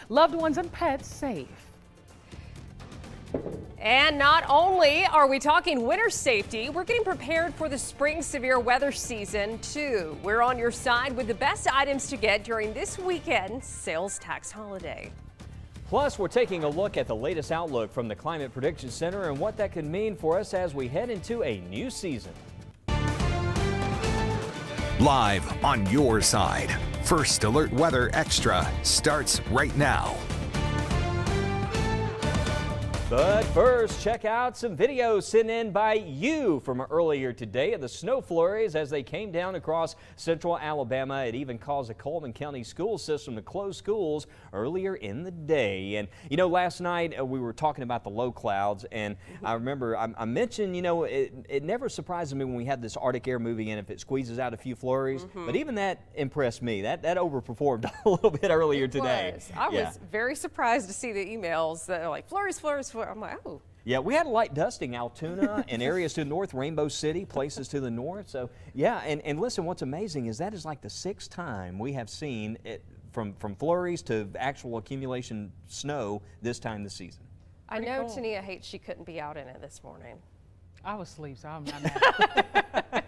loved ones and pets safe. And not only are we talking winter safety, we're getting prepared for the spring severe weather season too. We're on your side with the best items to get during this weekend sales tax holiday. Plus, we're taking a look at the latest outlook from the Climate Prediction Center and what that could mean for us as we head into a new season. Live on your side. First Alert Weather Extra starts right now. But first, check out some videos sent in by you from earlier today of the snow flurries as they came down across central Alabama. It even caused the Coleman County school system to close schools earlier in the day. And, you know, last night we were talking about the low clouds, and I remember I mentioned, you know, it never surprises me when we have this Arctic air moving in if it squeezes out a few flurries. But even that impressed me. That overperformed a little bit earlier today. I was very surprised to see the emails that are like flurries, flurries, flurries. I'm like, oh. Yeah, we had a light dusting Altoona and areas to the north, Rainbow City, places to the north. So, yeah, and listen, what's amazing is that is like the 6th time we have seen it from flurries to actual accumulation snow this time this season. I know cool. Tania hates she couldn't be out in it this morning. I was asleep, so I'm not mad.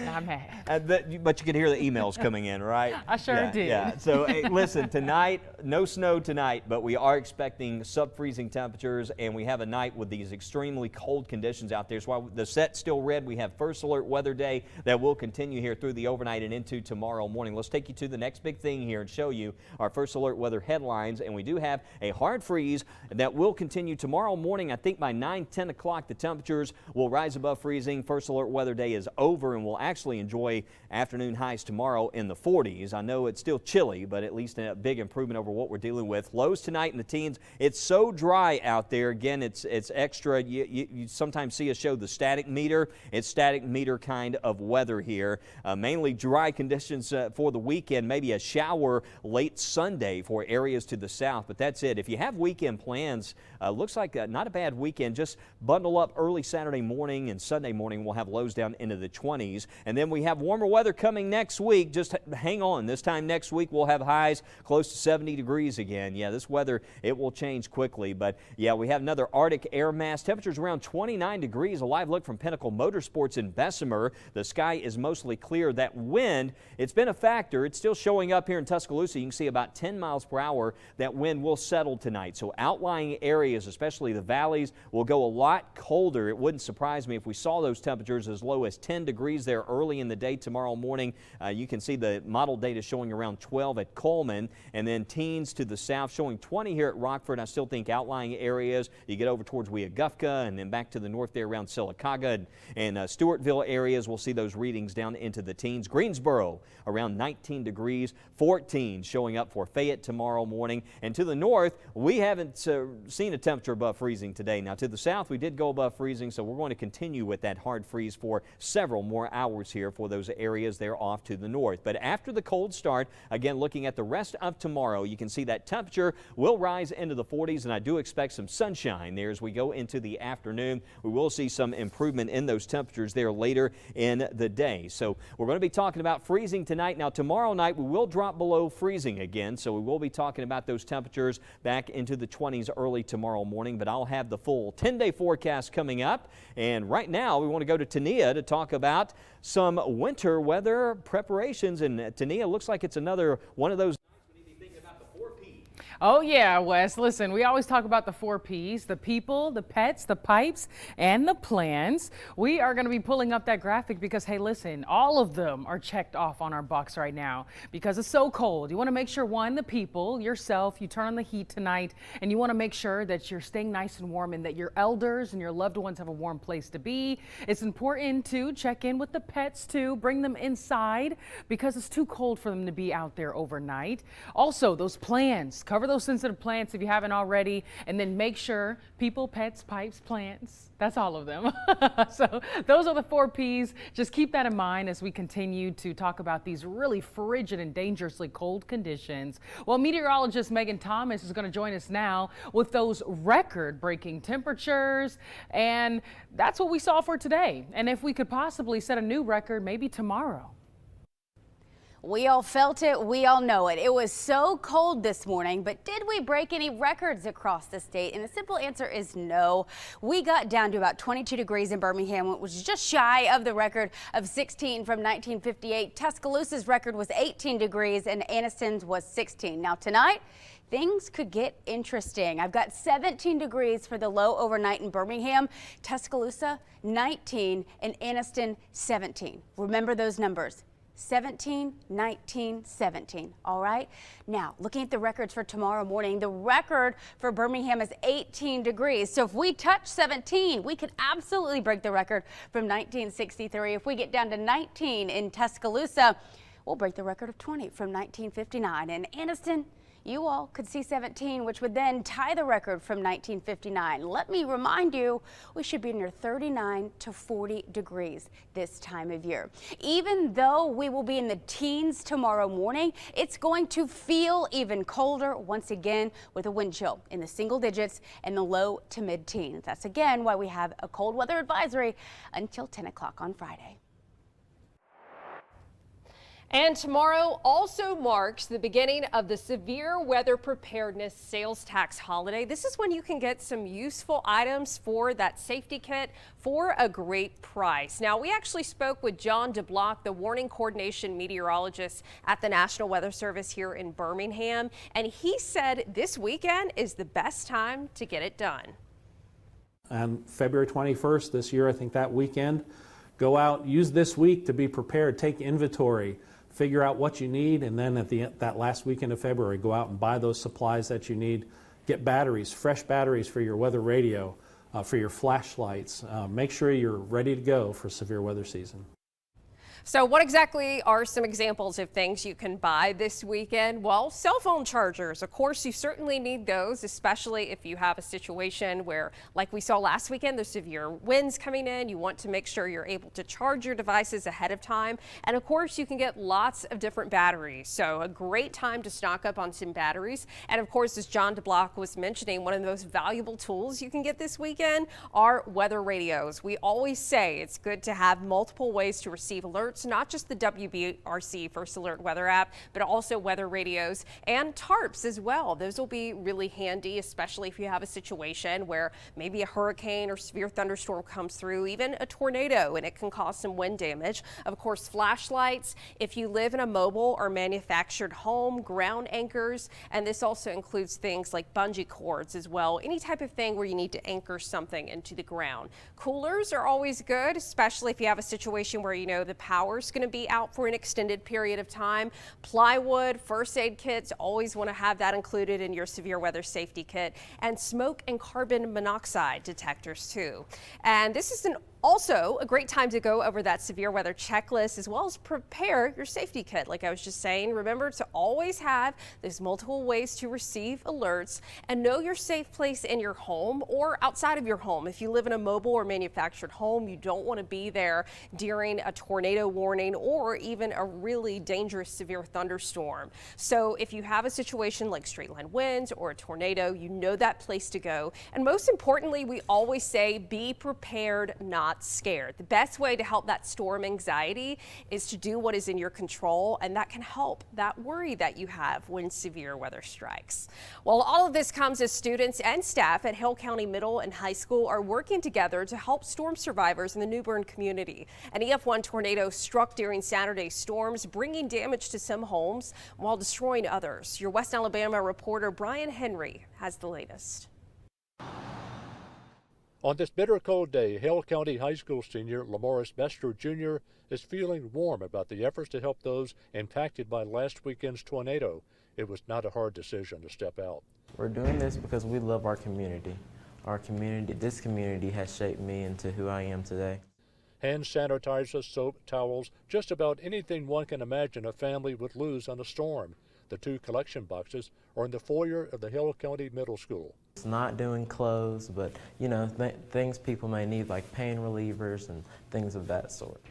Not mad. But you could hear the emails coming in, right? I sure did. Yeah. So hey, listen, tonight, no snow tonight, but we are expecting sub-freezing temperatures, and we have a night with these extremely cold conditions out there. So while the set's still red, we have First Alert Weather Day that will continue here through the overnight and into tomorrow morning. Let's take you to the next big thing here and show you our First Alert Weather headlines. And we do have a hard freeze that will continue tomorrow morning. I think by 9, 10 o'clock, the temperatures will rise above freezing. First Alert Weather Day is over, and we'll actually enjoy afternoon highs tomorrow in the 40s. I know it's still chilly, but at least a big improvement over what we're dealing with. Lows tonight in the teens. It's so dry out there. Again, it's extra. You sometimes see us show the static meter. It's static meter kind of weather here. Mainly dry conditions for the weekend. Maybe a shower late Sunday for areas to the south, but that's it. If you have weekend plans, looks like not a bad weekend. Just bundle up early Saturday morning and Sunday morning. We'll have lows down into the 20s. And then we have warmer weather coming next week. Just hang on. This time next week we'll have highs close to 70 degrees again. Yeah, this weather, it will change quickly. But yeah, we have another Arctic air mass. Temperatures around 29 degrees. A live look from Pinnacle Motorsports in Bessemer. The sky is mostly clear. That wind, it's been a factor. It's still showing up here in Tuscaloosa. You can see about 10 miles per hour. That wind will settle tonight. So outlying areas, especially the valleys, will go a lot colder. It wouldn't surprise me if we saw those temperatures as low as 10 degrees there early in the day tomorrow morning. You can see the model data showing around 12 at Coleman, and then teens to the south showing 20 here at Rockford. I still think outlying areas, you get over towards Weogufka and then back to the north there around Sylacauga and Stewartville areas, we'll see those readings down into the teens. Greensboro around 19 degrees, 14 showing up for Fayette tomorrow morning. And to the north, we haven't seen a temperature above freezing today. Now to the south, we did go above freezing, so we're going to continue with that hard freeze for several more hours here for those areas there off to the north. But after the cold start, again, looking at the rest of tomorrow, you can see that temperature will rise into the 40s, and I do expect some sunshine there as we go into the afternoon. We will see some improvement in those temperatures there later in the day. So we're going to be talking about freezing tonight. Now tomorrow night, we will drop below freezing again, so we will be talking about those temperatures back into the 20s early tomorrow morning, but I'll have the full 10-day forecast coming up. And right now, we want to go to Tania to talk about some winter weather preparations. And Tania, looks like it's another one of those nights we need to be thinking about the 4 Ps. Oh yeah, Wes. Listen, we always talk about the 4 Ps, the people, the pets, the pipes, and the plans. We are going to be pulling up that graphic because, hey, listen, all of them are checked off on our box right now because it's so cold. You want to make sure, one, the people, yourself, you turn on the heat tonight, and you want to make sure that you're staying nice and warm and that your elders and your loved ones have a warm place to be. It's important to check in with the pets too, bring them inside because it's too cold for them to be out there overnight. Also, those plants, cover those sensitive plants if you haven't already, and then make sure people, pets, pipes, plants, that's all of them. So those are the 4 Ps. Just keep that in mind as we continue to talk about these really frigid and dangerously cold conditions. Well, meteorologist Megan Thomas is going to join us now with those record-breaking temperatures, and that's what we saw for today. And if we could possibly set a new record maybe tomorrow. We all felt it. We all know it. It was so cold this morning, but did we break any records across the state? And the simple answer is no. We got down to about 22 degrees in Birmingham, which was just shy of the record of 16 from 1958. Tuscaloosa's record was 18 degrees and Anniston's was 16. Now tonight, things could get interesting. I've got 17 degrees for the low overnight in Birmingham, Tuscaloosa 19, and Anniston 17. Remember those numbers. 17, 19, 17. All right. Now, looking at the records for tomorrow morning, the record for Birmingham is 18 degrees. So if we touch 17, we could absolutely break the record from 1963. If we get down to 19 in Tuscaloosa, we'll break the record of 20 from 1959. And Anniston, you all could see 17, which would then tie the record from 1959. Let me remind you, we should be near 39 to 40 degrees this time of year. Even though we will be in the teens tomorrow morning, it's going to feel even colder once again with a wind chill in the single digits and the low to mid teens. That's again why we have a cold weather advisory until 10 o'clock on Friday. And tomorrow also marks the beginning of the Severe Weather Preparedness Sales Tax holiday. This is when you can get some useful items for that safety kit for a great price. Now, we actually spoke with John DeBlock, the warning coordination meteorologist at the National Weather Service here in Birmingham, and he said this weekend is the best time to get it done. On February 21st this year, I think that weekend, go out, use this week to be prepared, take inventory, figure out what you need, and then at that last weekend of February, go out and buy those supplies that you need. Get batteries, fresh batteries for your weather radio, for your flashlights. Make sure you're ready to go for severe weather season. So what exactly are some examples of things you can buy this weekend? Well, cell phone chargers. Of course, you certainly need those, especially if you have a situation where, like we saw last weekend, there's severe winds coming in. You want to make sure you're able to charge your devices ahead of time. And of course, you can get lots of different batteries. So a great time to stock up on some batteries. And of course, as John DeBlock was mentioning, one of the most valuable tools you can get this weekend are weather radios. We always say it's good to have multiple ways to receive alerts. Not just the WBRC First Alert Weather app, but also weather radios and tarps as well. Those will be really handy, especially if you have a situation where maybe a hurricane or severe thunderstorm comes through, even a tornado, and it can cause some wind damage. Of course, flashlights, if you live in a mobile or manufactured home, ground anchors, and this also includes things like bungee cords as well, any type of thing where you need to anchor something into the ground. Coolers are always good, especially if you have a situation where you know the power is going to be out for an extended period of time. Plywood, first aid kits, always want to have that included in your severe weather safety kit, and smoke and carbon monoxide detectors too. And this is also a great time to go over that severe weather checklist as well as prepare your safety kit. Like I was just saying, remember to always have those multiple ways to receive alerts and know your safe place in your home or outside of your home. If you live in a mobile or manufactured home, you don't want to be there during a tornado warning or even a really dangerous severe thunderstorm. So if you have a situation like straight line winds or a tornado, you know that place to go. And most importantly, we always say be prepared, not scared. The best way to help that storm anxiety is to do what is in your control, and that can help that worry that you have when severe weather strikes. Well, all of this comes as students and staff at Hill County Middle and High School are working together to help storm survivors in the New Bern community. An EF1 tornado struck during Saturday's storms, bringing damage to some homes while destroying others. Your West Alabama reporter Brian Henry has the latest. On this bitter cold day, Hill County High School senior Lamoris Bester Jr. is feeling warm about the efforts to help those impacted by last weekend's tornado. It was not a hard decision to step out. We're doing this because we love our community. This community has shaped me into who I am today. Hand sanitizer, soap, towels, just about anything one can imagine a family would lose on a storm. The two collection boxes are in the foyer of the Hill County Middle School. It's not doing clothes, but you know, things people may need like pain relievers and things of that sort.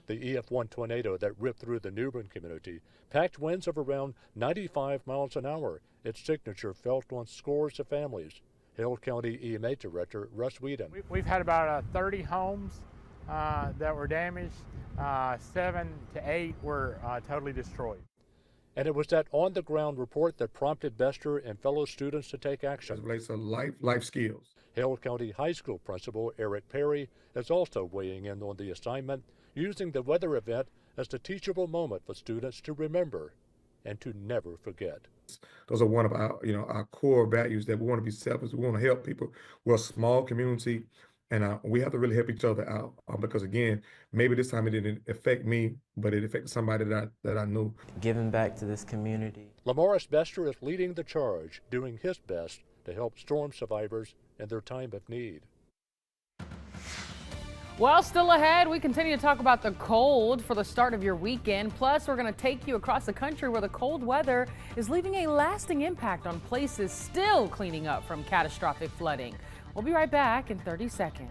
The EF1 tornado that ripped through the New Bern community packed winds of around 95 miles an hour. Its signature felt on scores of families. Hill County EMA Director Russ Weedham. We've had about 30 homes that were damaged. 7 to 8 were totally destroyed. And it was that on-the-ground report that prompted Bester and fellow students to take action. As relates to life skills. Hale County High School Principal Eric Perry is also weighing in on the assignment, using the weather event as the teachable moment for students to remember and to never forget. Those are one of our, our core values, that we want to be selfless. We want to help people. We're a small community, and we have to really help each other out because, again, maybe this time it didn't affect me, but it affected somebody that I knew. Giving back to this community. Lamarus Bester is leading the charge, doing his best to help storm survivors in their time of need. Well, still ahead, we continue to talk about the cold for the start of your weekend. Plus, we're going to take you across the country where the cold weather is leaving a lasting impact on places still cleaning up from catastrophic flooding. We'll be right back in 30 seconds.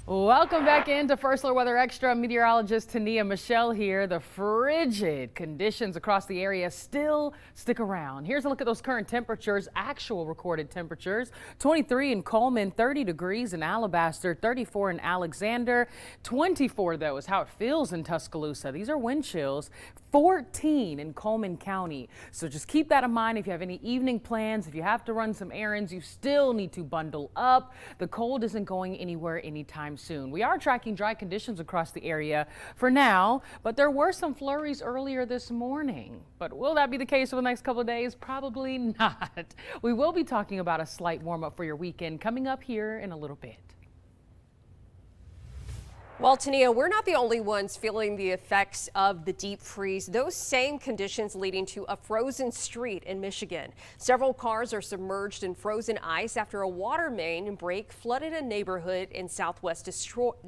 Welcome back into First Alert Weather Extra. Meteorologist Tania Michelle here. The frigid conditions across the area still stick around. Here's a look at those current temperatures, actual recorded temperatures. 23 in Coleman, 30 degrees in Alabaster, 34 in Alexander, 24 though is how it feels in Tuscaloosa. These are wind chills. 14 in Coleman County. So just keep that in mind if you have any evening plans, if you have to run some errands, you still need to bundle up. The cold isn't going anywhere anytime soon. We are tracking dry conditions across the area for now, but there were some flurries earlier this morning. But will that be the case for the next couple of days? Probably not. We will be talking about a slight warm up for your weekend coming up here in a little bit. Well, Tania, we're not the only ones feeling the effects of the deep freeze. Those same conditions leading to a frozen street in Michigan. Several cars are submerged in frozen ice after a water main break flooded a neighborhood in southwest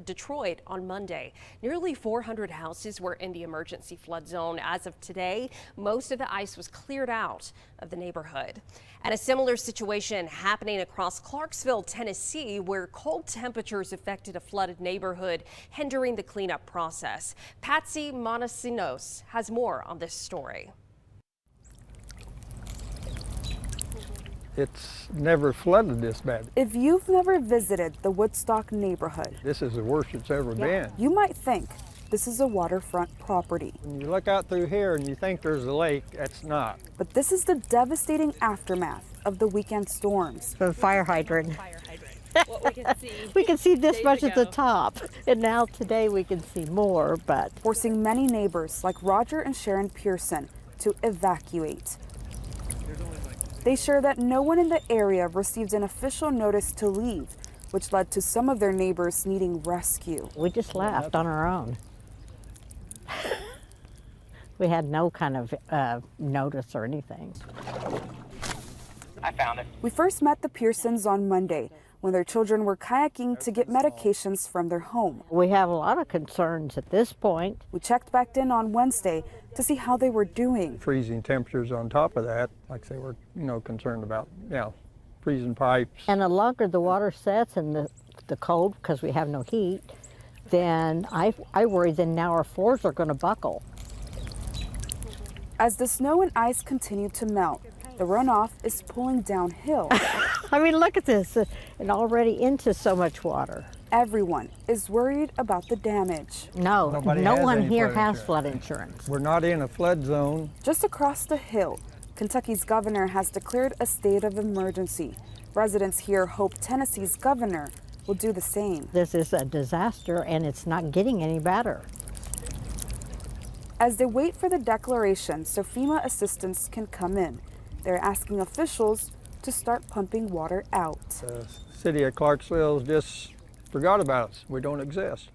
Detroit on Monday. Nearly 400 houses were in the emergency flood zone. As of today, most of the ice was cleared out of the neighborhood. And a similar situation happening across Clarksville, Tennessee, where cold temperatures affected a flooded neighborhood, hindering the cleanup process. Patsy Montesinos has more on this story. It's never flooded this bad. If you've never visited the Woodstock neighborhood, This is the worst it's ever been. you might think this is a waterfront property. When you look out through here and you think there's a lake, it's not. But this is the devastating aftermath of the weekend storms. The fire hydrant. We can see this much at the top, and now today we can see more, but Forcing many neighbors like Roger and Sharon Pearson to evacuate. They share that no one in the area received an official notice to leave, which led to some of their neighbors needing rescue. we just left on our own. We had no kind of notice or anything. I found it. We first met the Pearsons on Monday when their children were kayaking to get medications from their home. We have a lot of concerns at this point. We checked back in on Wednesday to see how they were doing. Freezing temperatures on top of that, like they were, concerned about, freezing pipes. And the longer the water sets and the cold, because we have no heat, then I worry then now our floors are going to buckle. As the snow and ice continue to melt, the runoff is pulling downhill. I mean, look at this, and already into so much water. Everyone is worried about the damage. No Nobody has one any here flood has insurance. flood insurance. We're not in a flood zone. Just across the hill, Kentucky's governor has declared a state of emergency. Residents here hope Tennessee's governor will do the same. This is a disaster, and it's not getting any better. As they wait for the declaration so FEMA assistance can come in, they're asking officials to start pumping water out. The city of Clarksville just forgot about us. We don't exist.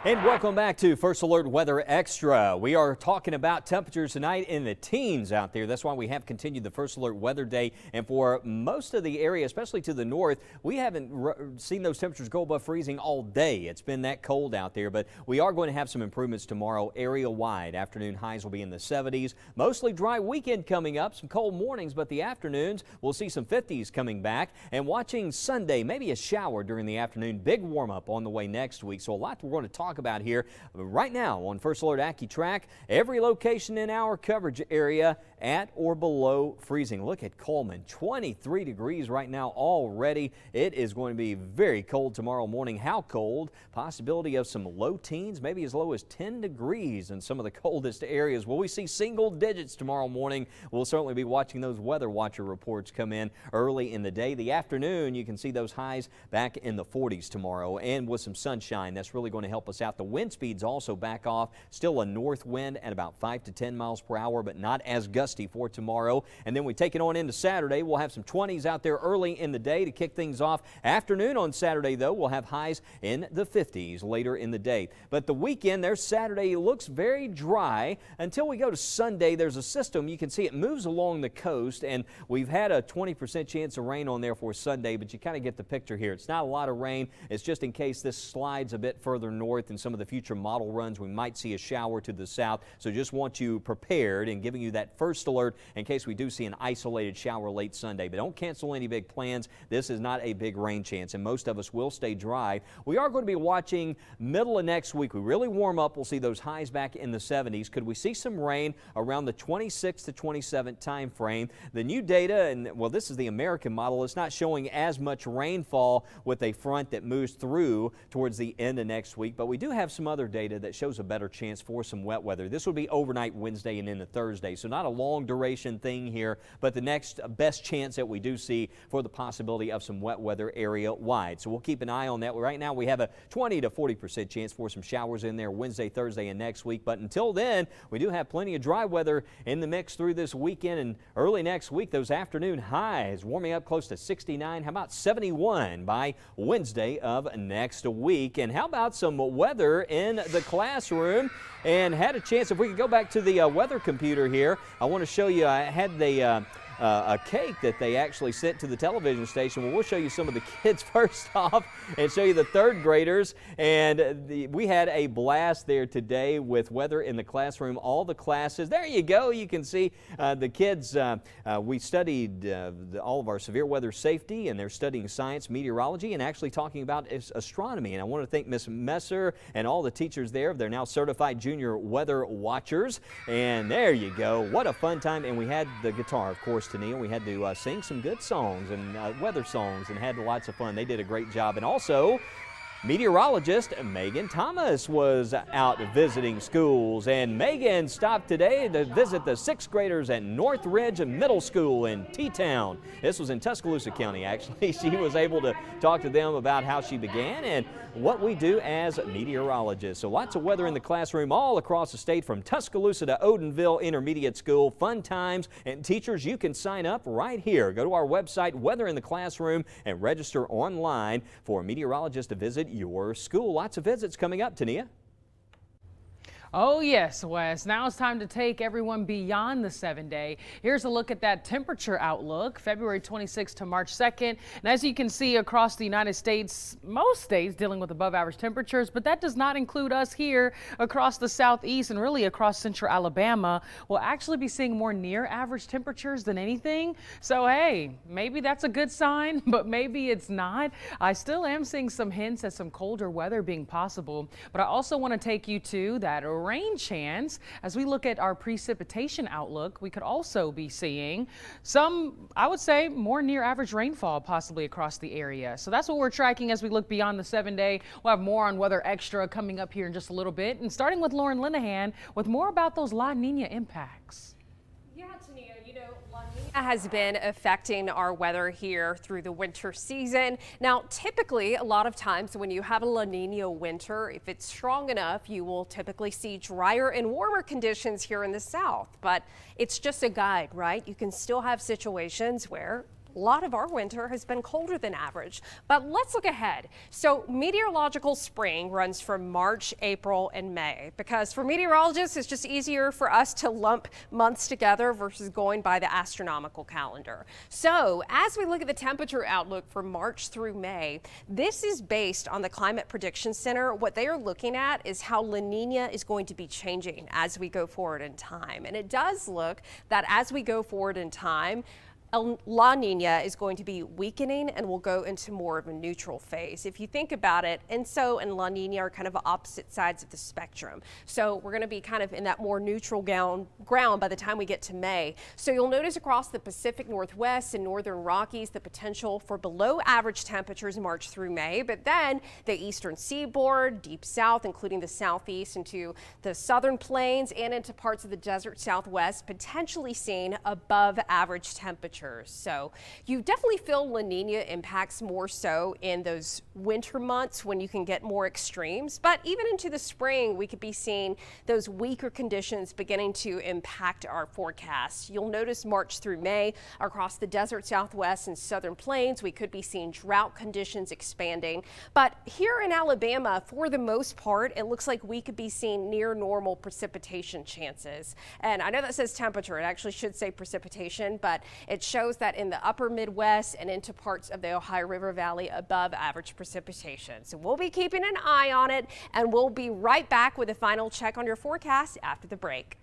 And welcome back to First Alert Weather Extra. We are talking about temperatures tonight in the teens out there. That's why we have continued the First Alert Weather Day. And for most of the area, especially to the north, we haven't seen those temperatures go above freezing all day. It's been that cold out there, but we are going to have some improvements tomorrow area-wide. Afternoon highs will be in the 70s. Mostly dry weekend coming up. Some cold mornings, but the afternoons we'll see some 50s coming back. And watching Sunday, maybe a shower during the afternoon. Big warm-up on the way next week. So a lot we're going to talk about here right now on First Alert AccuTrack. Every location in our coverage area at or below freezing. Look at Coleman, 23 degrees right now already. It is going to be very cold tomorrow morning. How cold? Possibility of some low teens, maybe as low as 10 degrees in some of the coldest areas. Will we see single digits tomorrow morning? We'll certainly be watching those Weather Watcher reports come in early in the day. The afternoon, you can see those highs back in the 40s tomorrow, and with some sunshine, that's really going to help us out. The wind speeds also back off. Still a north wind at about 5 to 10 miles per hour, but not as gusty for tomorrow. And then we take it on into Saturday. We'll have some 20s out there early in the day to kick things off. Afternoon on Saturday, though, we'll have highs in the 50s later in the day. But the weekend, there's Saturday, looks very dry until we go to Sunday. There's a system. You can see it moves along the coast, and we've had a 20% chance of rain on there for Sunday, but you kind of get the picture here. It's not a lot of rain. It's just in case this slides a bit further north in some of the future model runs. We might see a shower to the south, so just want you prepared and giving you that first alert in case we do see an isolated shower late Sunday. But don't cancel any big plans. This is not a big rain chance, and most of us will stay dry. We are going to be watching middle of next week. We really warm up. We'll see those highs back in the 70s. Could we see some rain around the 26th to 27th time frame? The new data, and well, this is the American model, it's not showing as much rainfall with a front that moves through towards the end of next week, but we do have some other data that shows a better chance for some wet weather. This would be overnight Wednesday and into Thursday, so not a long duration thing here, but the next best chance that we do see for the possibility of some wet weather area wide. So we'll keep an eye on that. Right now we have a 20 to 40% chance for some showers in there Wednesday, Thursday, and next week. But until then, we do have plenty of dry weather in the mix through this weekend and early next week. Those afternoon highs warming up close to 69. How about 71 by Wednesday of next week? And how about some weather in the classroom? And had a chance, if we could go back to the weather computer here, I want to show you, I had the a cake that they actually sent to the television station. Well, we'll show you some of the kids first off and show you the third graders. And we had a blast there today with weather in the classroom, all the classes. There you go. You can see the kids. We studied all of our severe weather safety, and they're studying science, meteorology, and actually talking about astronomy. And I want to thank Miss Messer and all the teachers there. They're now certified junior weather watchers. And there you go. What a fun time. And we had the guitar, of course, Tania. We had to sing some good songs and weather songs and had lots of fun. They did a great job. And also, meteorologist Megan Thomas was out visiting schools, and Megan stopped today to visit the 6th graders at Northridge Middle School in T-Town. This was in Tuscaloosa County, actually. She was able to talk to them about how she began and what we do as meteorologists. So lots of weather in the classroom all across the state, from Tuscaloosa to Odenville Intermediate School. Fun times, and teachers, you can sign up right here. Go to our website, Weather in the Classroom, and register online for a meteorologist to visit your school. Lots of visits coming up, Tania. Oh yes, Wes. Now it's time to take everyone beyond the 7-day. Here's a look at that temperature outlook, February 26th to March 2nd. And as you can see across the United States, most states dealing with above average temperatures, but that does not include us here across the southeast and really across central Alabama. We'll actually be seeing more near average temperatures than anything. So hey, maybe that's a good sign, but maybe it's not. I still am seeing some hints at some colder weather being possible, but I also want to take you to that rain chance. As we look at our precipitation outlook, we could also be seeing some, I would say, more near average rainfall possibly across the area. So that's what we're tracking as we look beyond the 7-day. We'll have more on Weather Extra coming up here in just a little bit, and starting with Lauren Linehan with more about those La Nina impacts. Yeah, Tania, you know, La Nina has been affecting our weather here through the winter season. Now, typically, a lot of times when you have a La Nina winter, if it's strong enough, you will typically see drier and warmer conditions here in the south. But it's just a guide, right? You can still have situations where A lot of our winter has been colder than average, but let's look ahead. So meteorological spring runs from March, April, and May, because for meteorologists, it's just easier for us to lump months together versus going by the astronomical calendar. So as we look at the temperature outlook for March through May, this is based on the Climate Prediction Center. What they are looking at is how La Nina is going to be changing as we go forward in time. And it does look that as we go forward in time, La Nina is going to be weakening and will go into more of a neutral phase. If you think about it, ENSO and La Nina are kind of opposite sides of the spectrum. So we're going to be kind of in that more neutral ground by the time we get to May. So you'll notice across the Pacific Northwest and Northern Rockies the potential for below average temperatures March through May, but then the eastern seaboard, deep south, including the southeast into the southern plains and into parts of the desert southwest, potentially seeing above average temperatures. So you definitely feel La Nina impacts more so in those winter months when you can get more extremes. But even into the spring, we could be seeing those weaker conditions beginning to impact our forecast. You'll notice March through May across the desert southwest and southern plains, we could be seeing drought conditions expanding. But here in Alabama, for the most part, it looks like we could be seeing near normal precipitation chances. And I know that says temperature, it actually should say precipitation, but it shows that in the upper Midwest and into parts of the Ohio River Valley above average precipitation. So we'll be keeping an eye on it, and we'll be right back with a final check on your forecast after the break.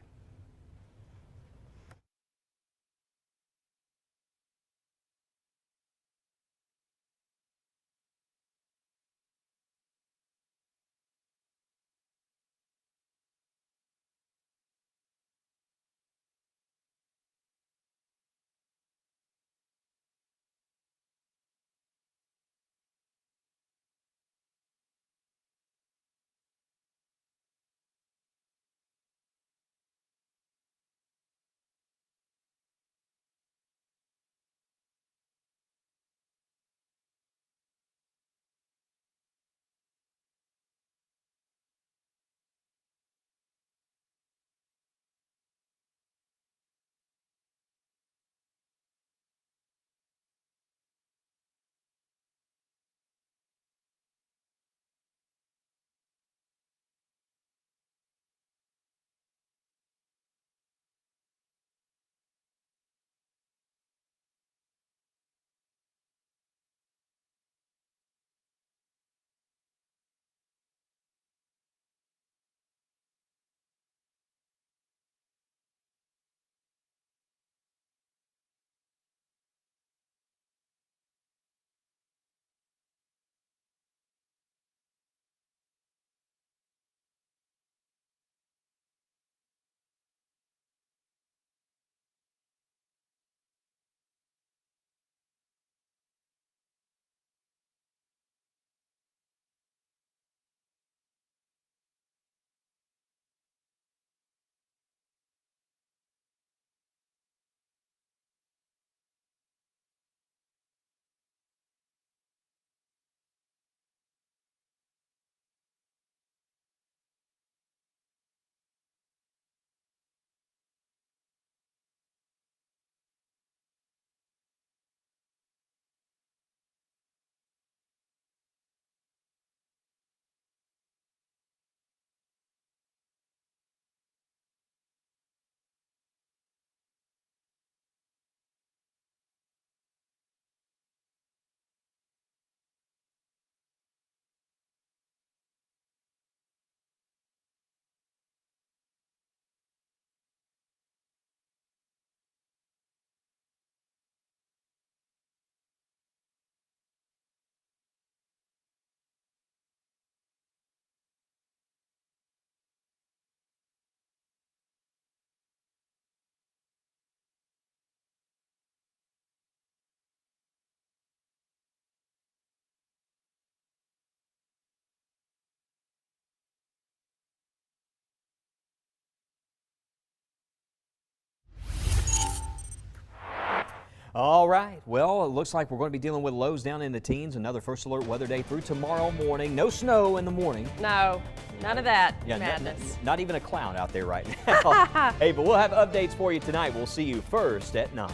All right, well, it looks like we're going to be dealing with lows down in the teens. Another first alert weather day through tomorrow morning. No snow in the morning. No, none of that Yeah, madness. not even a cloud out there right now. Hey, but we'll have updates for you tonight. We'll see you first at 9.